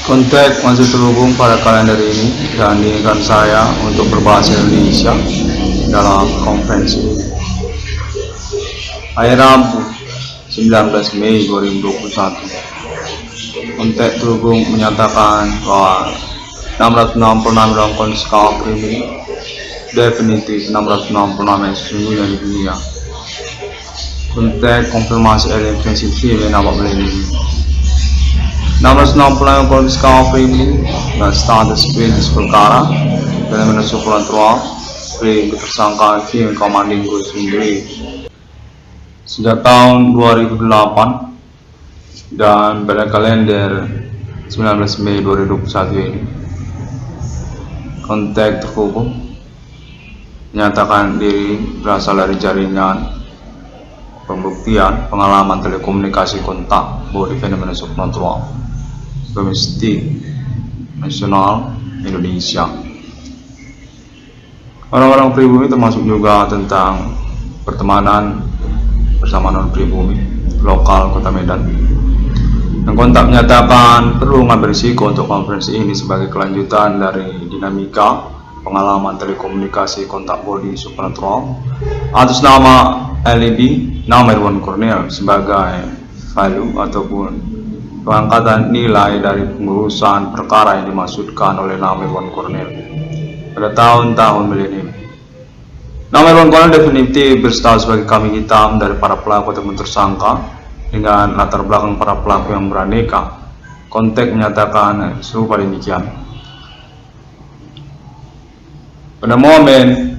Kontak masih terhubung pada kalian hari ini dan diinginkan saya untuk berbahasa Indonesia dalam konferensi ini. Hari Rabu 19 Mei 2021, kontak terhubung menyatakan bahwa 666 dalam kondisi skala primi definitif 666 yang sesungguhnya di dunia. Kontak konfirmasi alien sensitif yang dapat melindungi 660 kondisi skala primi dan standar spesies perkara dalam menentukan ruang frame ketersangkaan film commanding gue sendiri sejak tahun 2008 dan pada kalender 19 Mei 2021 ini. Kontak terhubung menyatakan diri berasal dari jaringan pembuktian pengalaman telekomunikasi kontak body fenomena supernatural domestik nasional Indonesia. Orang-orang pribumi termasuk juga tentang pertemanan bersama non pribumi lokal Kota Medan. Yang kontak menyatakan perlu mengambil risiko untuk konferensi ini sebagai kelanjutan dari dinamika pengalaman telekomunikasi kontak body supernatural atas nama LEB, nama Irwan Cornell sebagai value ataupun pengangkatan nilai dari pengurusan perkara yang dimaksudkan oleh nama Irwan Cornell pada tahun-tahun milenium. Nama Irwan Cornell definitif berstatus sebagai kambing hitam dari para pelaku ataupun tersangka dengan latar belakang para pelaku yang beraneka. Kontak menyatakan serupa demikian. Pada momen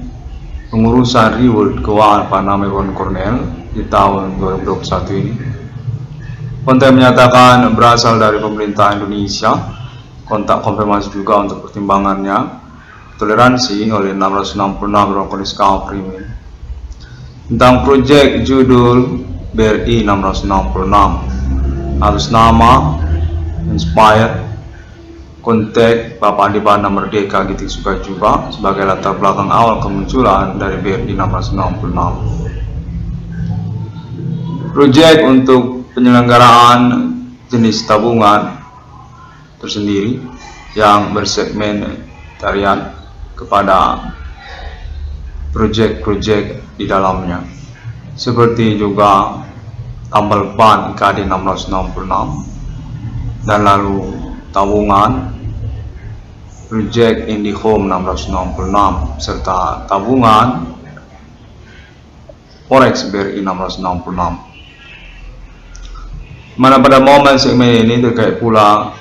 pengurusan reward keuangan Pak nama Irwan Cornell di tahun 2021 ini, kontak menyatakan berasal dari pemerintah Indonesia. Kontak konfirmasi juga untuk pertimbangannya toleransi oleh 666 kondisi skala primi tentang proyek judul BRI 666 atas nama Inspired. Kontak Bapak Andi Bana Merdeka Giting Suka juga sebagai latar belakang awal kemunculan dari BRI 666. Proyek untuk penyelenggaraan jenis tabungan tersendiri yang bersegmen tarian kepada proyek-proyek di dalamnya, seperti juga tambal ban IKD 666 dan lalu tabungan proyek IndiHome 666 serta tabungan Forex BRI 666. Mana pada momen segmen ini terkait pula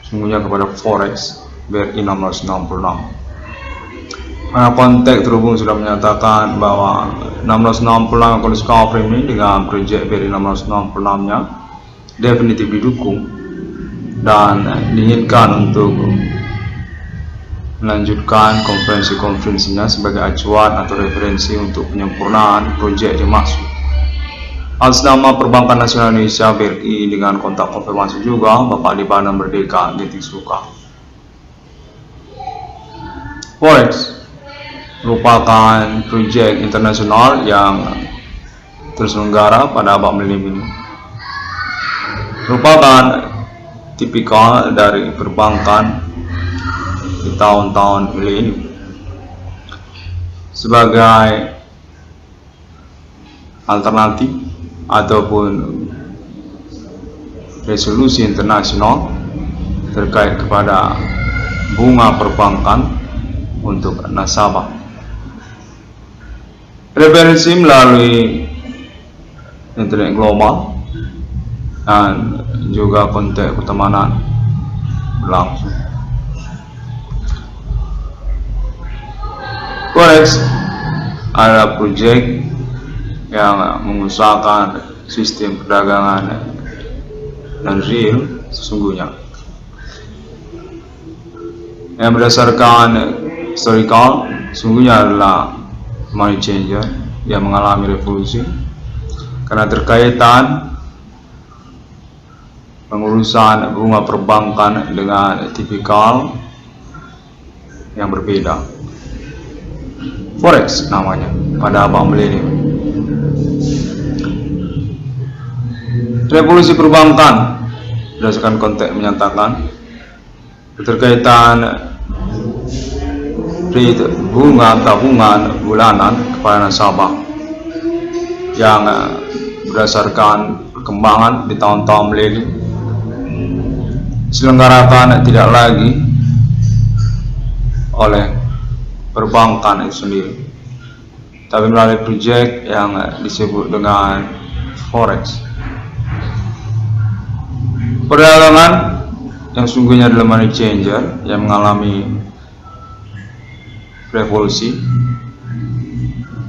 sungguhnya kepada Forex BRI 666. Mana kontak terhubung sudah menyatakan bahwa 666 kondisi skala primi dengan proyek BRI 666 nya definitif didukung dan diinginkan untuk melanjutkan konferensinya sebagai acuan atau referensi untuk penyempurnaan proyek dimaksud. Atas nama Perbankan Nasional Indonesia BRI dengan kontak konfirmasi juga Bapak Andi Bana Merdeka Giting Suka. Forex merupakan proyek internasional yang terselenggara pada abad milenium ini. Merupakan tipikal dari perbankan di tahun-tahun milenium sebagai alternatif ataupun resolusi internasional terkait kepada bunga perbankan untuk nasabah. Referensi melalui internet global dan juga kontak pertemanan berlangsung. Forex adalah proyek yang mengusahakan sistem perdagangan dan real sesungguhnya yang berdasarkan historical sesungguhnya adalah money changer yang mengalami revolusi karena terkaitan pengurusan bunga perbankan dengan tipikal yang berbeda. Forex namanya pada abad milenium. Revolusi perbankan berdasarkan konteks menyatakan keterkaitan rate bunga tabungan bulanan kepada nasabah yang berdasarkan perkembangan di tahun-tahun meleleh diselenggarakan tidak lagi oleh perbankan itu sendiri, tapi melalui proyek yang disebut dengan forex. Perdagangan yang sungguhnya adalah money changer yang mengalami revolusi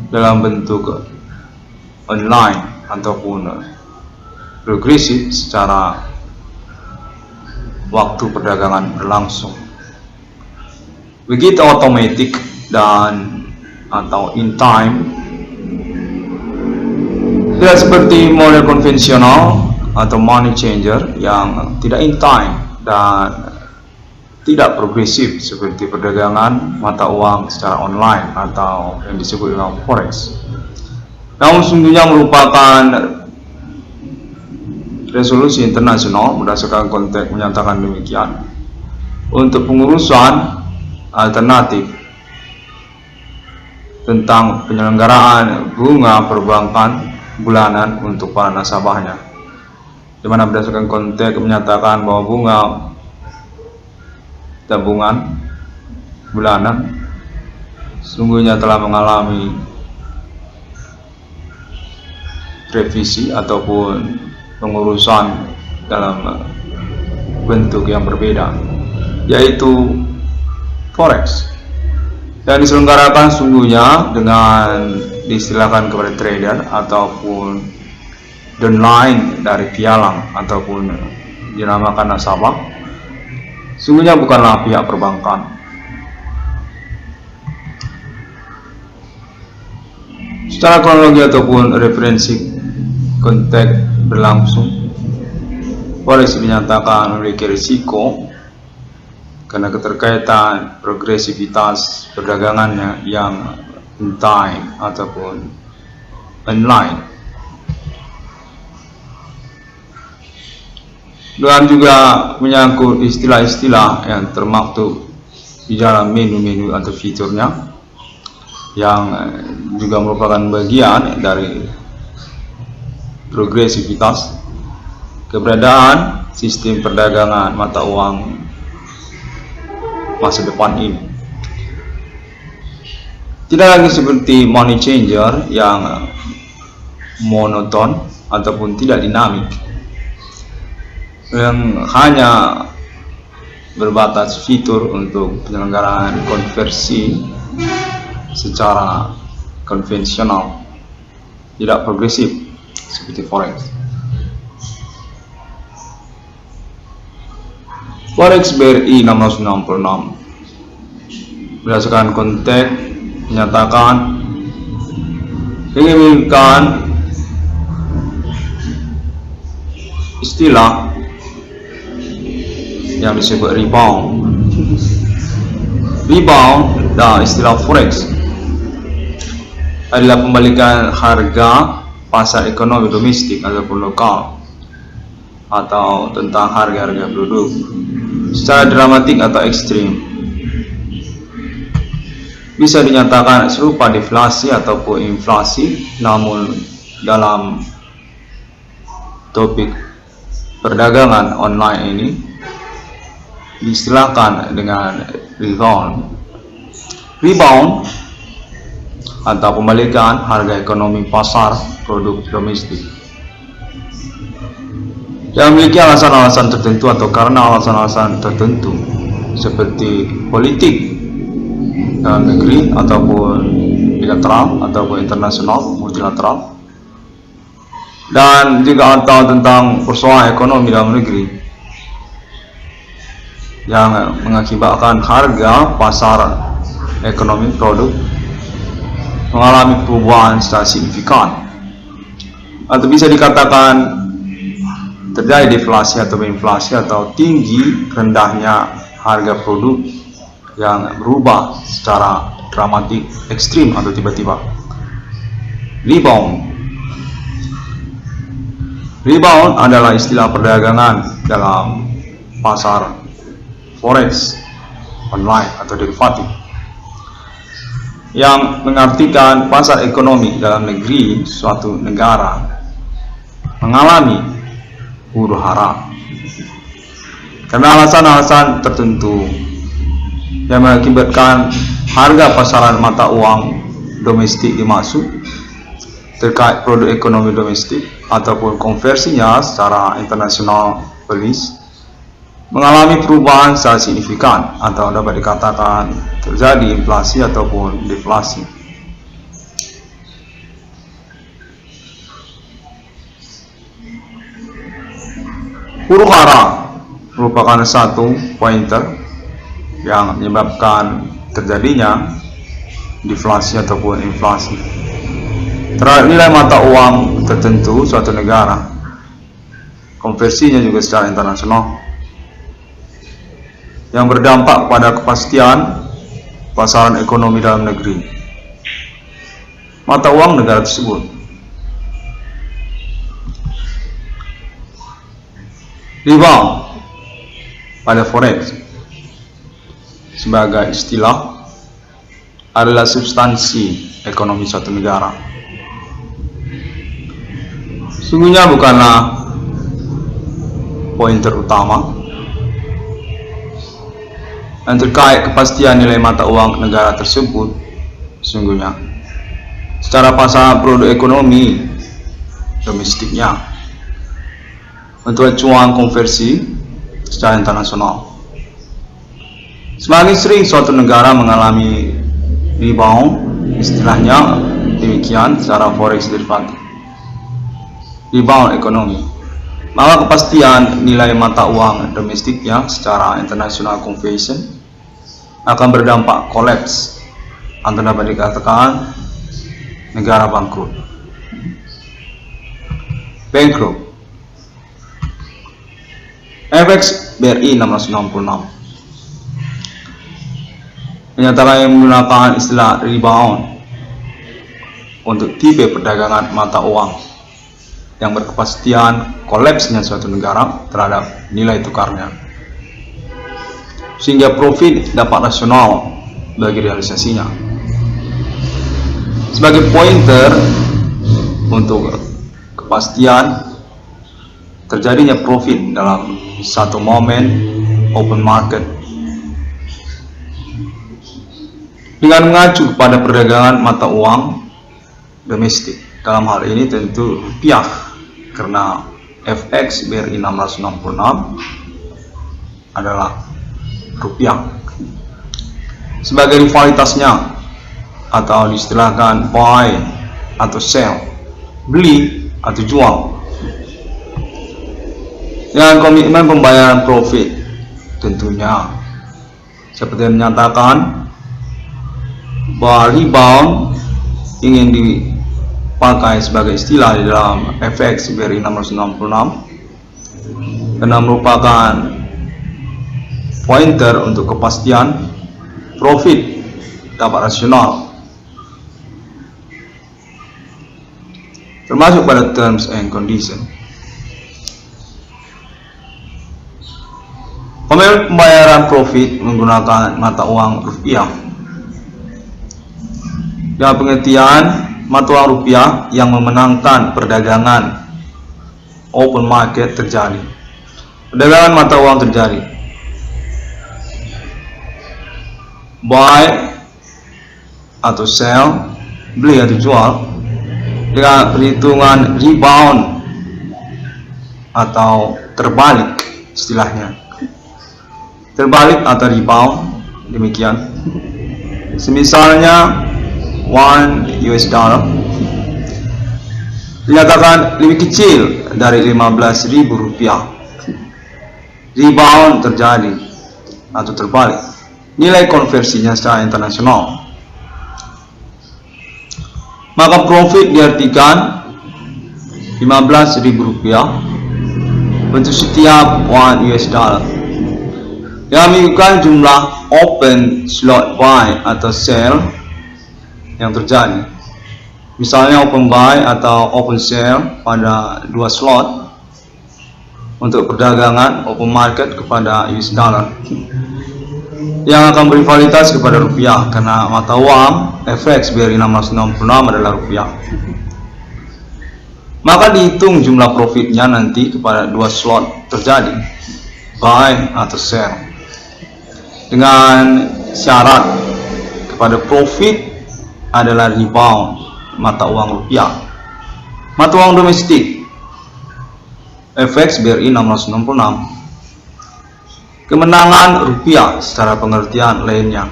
dalam bentuk online ataupun progresif secara waktu perdagangan berlangsung. Begitu otomatis dan atau in time, tidak seperti model konvensional atau money changer yang tidak in time dan tidak progresif seperti perdagangan mata uang secara online atau yang disebut dengan forex. Namun sungguhnya merupakan resolusi internasional berdasarkan konteks menyatakan demikian untuk pengurusan alternatif tentang penyelenggaraan bunga perbankan bulanan untuk para nasabahnya, di mana berdasarkan konteks menyatakan bahwa bunga tabungan bulanan sungguhnya telah mengalami revisi ataupun pengurusan dalam bentuk yang berbeda, yaitu forex, yang diselenggarakan sungguhnya dengan diistilahkan kepada trader ataupun downline dari pialang ataupun dinamakan nasabah, sungguhnya bukanlah pihak perbankan. Secara kronologi ataupun referensi konteks berlangsung, forex dinyatakan memiliki risiko karena keterkaitan progresivitas perdagangannya yang in time ataupun online, dan juga menyangkut istilah-istilah yang termaktub di dalam menu-menu atau fiturnya yang juga merupakan bagian dari progresivitas keberadaan sistem perdagangan mata uang masa depan ini. Tidak lagi seperti money changer yang monoton ataupun tidak dinamik, yang hanya berbatas fitur untuk penyelenggaraan konversi secara konvensional, tidak progresif seperti forex. Forex BRI 666 berdasarkan konteks menyatakan menginginkan istilah yang disebut rebound. Rebound dan istilah forex adalah pembalikan harga pasar ekonomi domestik ataupun lokal atau tentang harga-harga produk secara dramatik atau ekstrim. Bisa dinyatakan serupa deflasi ataupun inflasi, namun dalam topik perdagangan online ini diistilahkan dengan rebound. Rebound atau pembalikan harga ekonomi pasar produk domestik yang memiliki alasan-alasan tertentu atau karena alasan-alasan tertentu seperti politik dalam negeri ataupun bilateral ataupun internasional multilateral, dan juga atau tentang persoalan ekonomi dalam negeri yang mengakibatkan harga pasar ekonomi produk mengalami perubahan secara signifikan, atau bisa dikatakan terjadi deflasi atau inflasi atau tinggi rendahnya harga produk yang berubah secara dramatik, ekstrim atau tiba-tiba. Rebound. Rebound adalah istilah perdagangan dalam pasar forex online atau derivatif, yang mengartikan pasar ekonomi dalam negeri suatu negara mengalami huru hara karena alasan-alasan tertentu yang mengakibatkan harga pasaran mata uang domestik dimaksud terkait produk ekonomi domestik ataupun konversinya secara internasional mengalami perubahan secara signifikan atau dapat dikatakan terjadi inflasi ataupun deflasi. Huru hara merupakan satu pointer yang menyebabkan terjadinya deflasi ataupun inflasi terhadap nilai mata uang tertentu suatu negara, konversinya juga secara internasional, yang berdampak pada kepastian pasaran ekonomi dalam negeri mata uang negara tersebut. Rebound pada forex sebagai istilah adalah substansi ekonomi suatu negara. Sungguhnya bukanlah pointer utama dan terkait kepastian nilai mata uang negara tersebut. Sungguhnya secara pasaran produk ekonomi domestiknya untuk acuan konversi secara internasional. Semakin sering suatu negara mengalami rebound, istilahnya demikian secara forex derivatif, rebound ekonomi, maka kepastian nilai mata uang domestiknya secara international conversion akan berdampak kolaps atau dapat dikatakan negara bangkrut. Bankrupt. FX BRI 666 menyatakan yang menggunakan istilah rebound untuk tipe perdagangan mata uang yang berkepastian kolapsnya suatu negara terhadap nilai tukarnya, sehingga profit dapat rasional bagi realisasinya. Sebagai pointer untuk kepastian terjadinya profit dalam satu momen open market dengan mengacu kepada perdagangan mata uang domestik, dalam hal ini tentu rupiah, karena FX BRI 666 adalah rupiah. Sebagai rivalitasnya atau diistilahkan buy atau sell, beli atau jual, dengan komitmen pembayaran profit tentunya, seperti yang menyatakan bahwa rebound ingin dipakai sebagai istilah di dalam FX BRI 666 karena merupakan pointer untuk kepastian profit dapat rasional, termasuk pada terms and condition. Pembayaran profit menggunakan mata uang rupiah dengan pengertian mata uang rupiah yang memenangkan perdagangan open market terjadi. Perdagangan mata uang terjadi, buy atau sell, beli atau jual, dengan perhitungan rebound atau terbalik, istilahnya terbalik atau rebound demikian. Semisalnya $1 dinyatakan lebih kecil dari Rp15.000, rebound terjadi atau terbalik, nilai konversinya secara internasional, maka profit diartikan Rp15.000 untuk setiap $1 yang menunjukkan jumlah open slot buy atau sell yang terjadi. Misalnya open buy atau open sell pada 2 slot untuk perdagangan open market kepada $. yang akan berrivalitas kepada rupiah, karena mata uang FX BRI 666 adalah rupiah. Maka dihitung jumlah profitnya nanti kepada dua slot terjadi, buy atau sell, dengan syarat kepada profit adalah rebound mata uang rupiah. Mata uang domestik FX BRI 666, kemenangan rupiah secara pengertian lainnya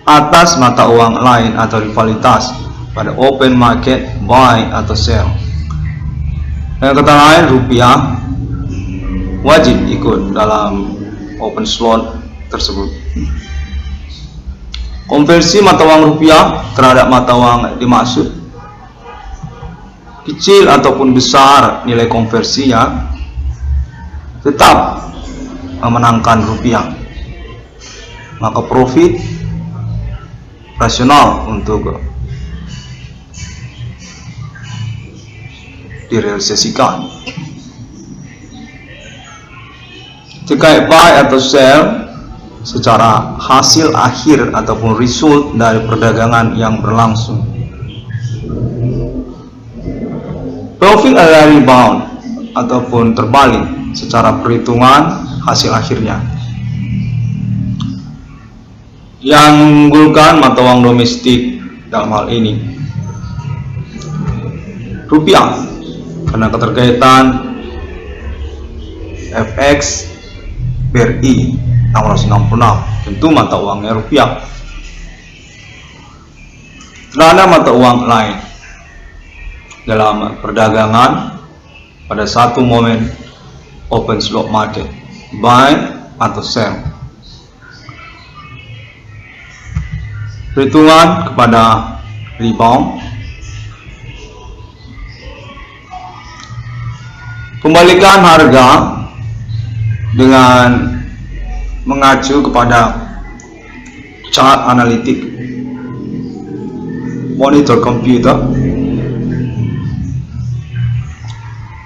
atas mata uang lain atau rivalitas pada open market buy atau sell. Dengan kata lain, rupiah wajib ikut dalam open slot tersebut. Konversi mata uang rupiah terhadap mata uang dimaksud, kecil ataupun besar nilai konversinya, tetap memenangkan rupiah. Maka profit rasional untuk direalisasikan. Terkait buy atau sell secara hasil akhir ataupun result dari perdagangan yang berlangsung. Profit adalah rebound ataupun terbalik secara perhitungan hasil akhirnya, yang mengunggulkan mata uang domestik dalam hal ini rupiah, karena keterkaitan FX BRI 666, tentu mata uangnya rupiah. Terhadap mata uang lain dalam perdagangan pada satu momen open slot market, buy atau sell. Perhitungan kepada rebound, pembalikan harga dengan mengacu kepada chart analitik monitor komputer,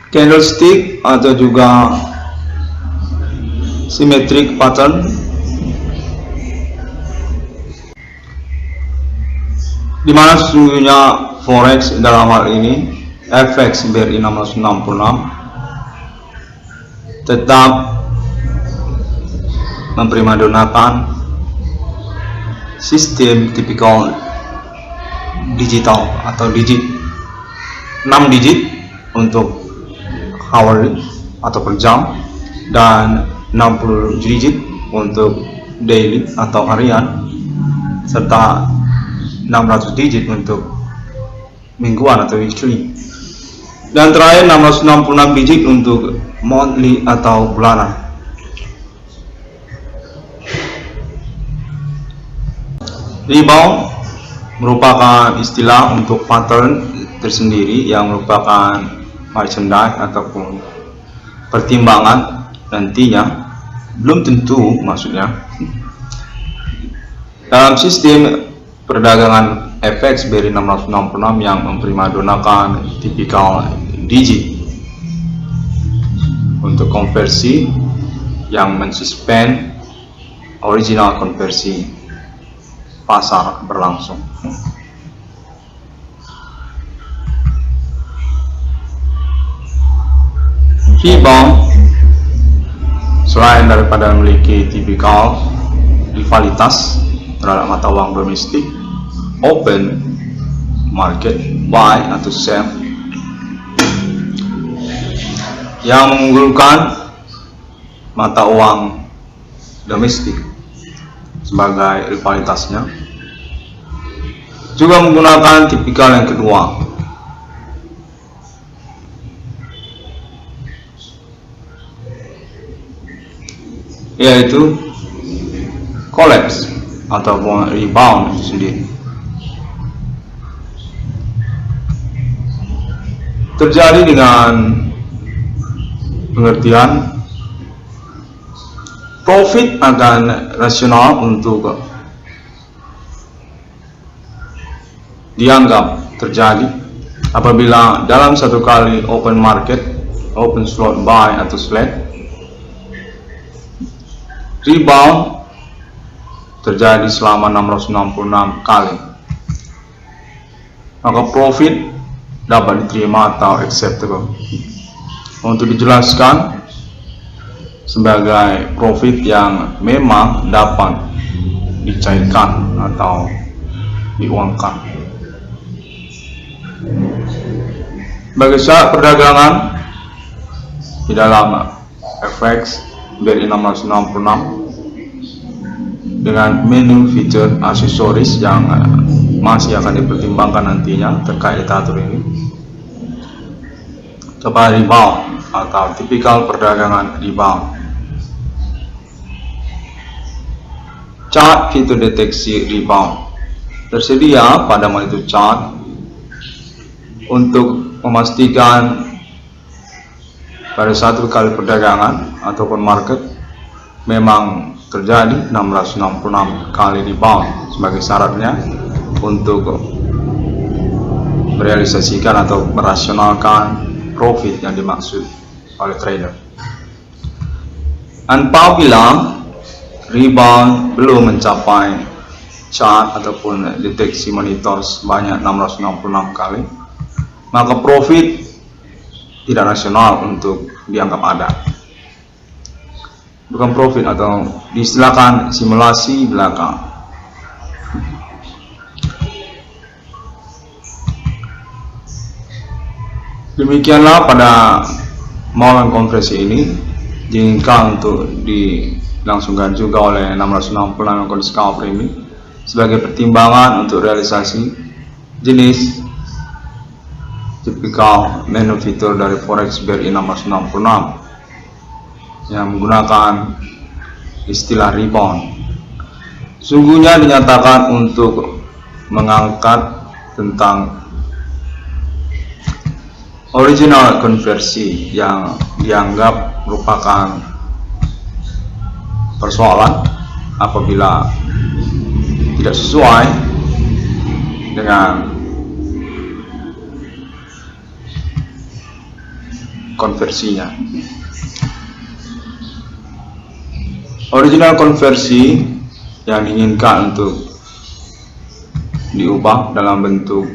candlestick atau juga symmetric pattern, di mana sesungguhnya forex dalam hal ini FX BRI 666 tetap memprimadonnakan sistem tipikal digital atau digit 6 digit untuk hourly atau per jam, dan 60 digit untuk daily atau harian, serta 600 digit untuk mingguan atau weekly, dan terakhir 666 digit untuk monthly atau bulanan. Rebound merupakan istilah untuk pattern tersendiri yang merupakan merchandise ataupun pertimbangan nantinya, belum tentu maksudnya, dalam sistem perdagangan FX BRI 666 yang memprimadonnakan tipikal digit untuk konversi yang mensuspend original konversi pasar berlangsung. Rebound selain daripada memiliki tipikal rivalitas terhadap mata uang domestik, open market buy atau sell, yang mengunggulkan mata uang domestik sebagai rivalitasnya, juga menggunakan tipikal yang kedua, yaitu collapse ataupun rebound itu sendiri. Terjadi dengan pengertian profit akan rasional untuk dianggap terjadi apabila dalam satu kali open market, open slot buy atau sell, rebound terjadi selama 666 kali. Maka profit dapat diterima atau acceptable. Untuk dijelaskan sebagai profit yang memang dapat dicairkan atau diuangkan. Bagi syarat perdagangan di dalam FX BRI 666 dengan menu feature aksesoris yang masih akan dipertimbangkan nantinya terkait ditatur ini. Coba rebound atau tipikal perdagangan rebound. Chart fitur deteksi rebound tersedia pada monitor chart untuk memastikan pada satu kali perdagangan ataupun market memang terjadi 666 kali rebound sebagai syaratnya untuk merealisasikan atau merasionalkan profit yang dimaksud oleh trader. Apabila rebound belum mencapai chart ataupun deteksi monitor sebanyak 666 kali, maka profit tidak rasional untuk dianggap ada. Bukan profit atau diistilahkan simulasi belakang. Demikianlah pada momen konversi ini diinginkan untuk dilangsungkan juga oleh 666 kondisi cover ini sebagai pertimbangan untuk realisasi jenis tipikal menu fitur dari Forex BRI 666 yang menggunakan istilah rebound. Sungguhnya dinyatakan untuk mengangkat tentang original konversi yang dianggap merupakan persoalan apabila tidak sesuai dengan konversinya. Original konversi yang diinginkan untuk diubah dalam bentuk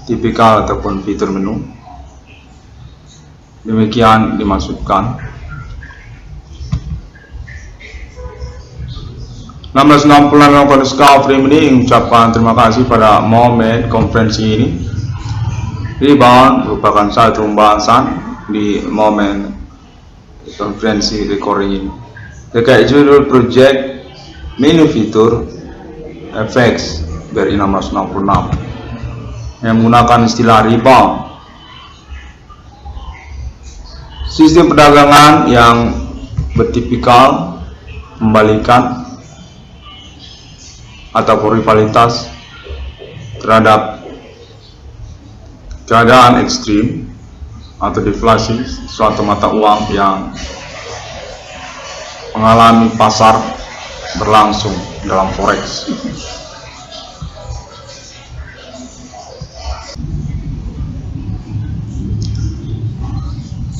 tipikal ataupun fitur menu, demikian dimaksudkan. 666 kondisi cover ini mengucapkan terima kasih pada momen konferensi ini. Rebound merupakan satu pembahasan di momen konferensi recording ini terkait judul project menu fitur FX BRI 666 yang menggunakan istilah rebound. Sistem perdagangan yang bertipikal membalikan atau rivalitas terhadap keadaan ekstrim atau deflasi suatu mata uang yang mengalami pasar berlangsung dalam forex.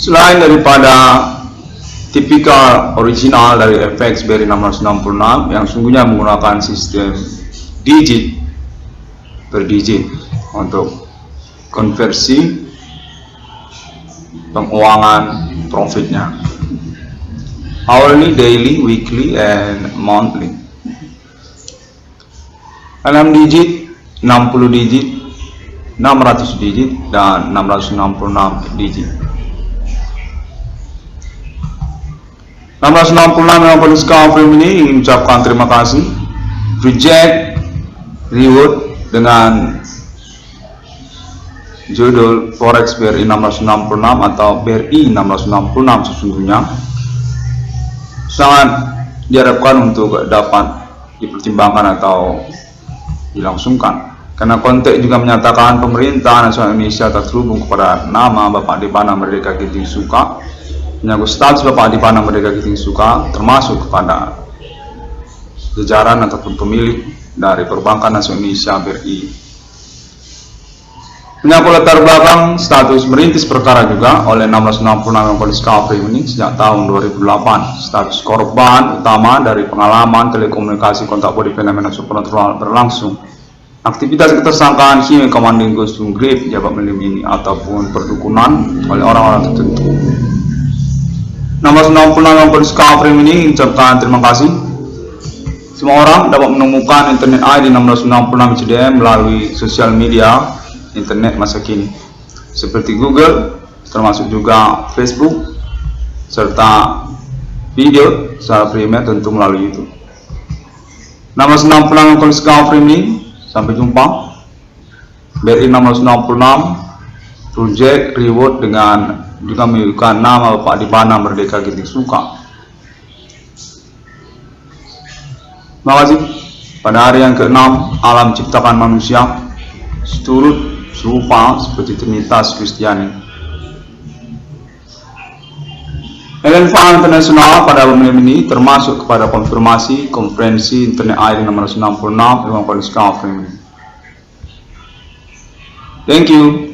Selain daripada tipikal original dari FX BRI 666 yang sungguhnya menggunakan sistem digit per digit untuk konversi penguangan profitnya, hourly, daily, weekly, and monthly. 6 digit, 60 digit, 600 digit, dan 666 digit. 666 yang paling cover ini mengucapkan terima kasih. Reject reward dengan judul Forex BRI 666 atau BRI 666 sesungguhnya sangat diharapkan untuk dapat dipertimbangkan atau dilangsungkan, karena konteks juga menyatakan pemerintah nasional Indonesia terhubung kepada nama Bapak Dipana Merdeka Giting Suka, menyangkut status Bapak Dipana Merdeka Giting Suka termasuk kepada jajaran ataupun pemilik dari Perbankan Nasional Indonesia BRI. Menyangkut latar belakang status merintis perkara juga oleh 1666 Polisi Kapri ini sejak tahun 2008. Status korban utama dari pengalaman telekomunikasi kontak body fenomena supernatural berlangsung. Aktivitas ketersangkaan Hime Commanding Kostum Grip jabat melim ini ataupun perdukunan oleh orang-orang tertentu. 1666 Polisi Kapri ini mengucapkan terima kasih. Semua orang dapat menemukan internet ID 1666 CDM melalui sosial media internet masa kini seperti Google, termasuk juga Facebook, serta video secara primer tentu melalui YouTube. 1666 Polisi Kapri ini, sampai jumpa. BRI 1666 Project Reward dengan juga memiliki nama Bapak Dipana Merdeka Ginting Suka. Terima kasih. Pada hari yang ke-6 alam ciptakan manusia seturut serupa seperti Trinitas Kristiani. LNFA Internasional pada pemilihan ini termasuk kepada konfirmasi konferensi internet ID nomor 96 dengan Polisi Kapri. Thank you.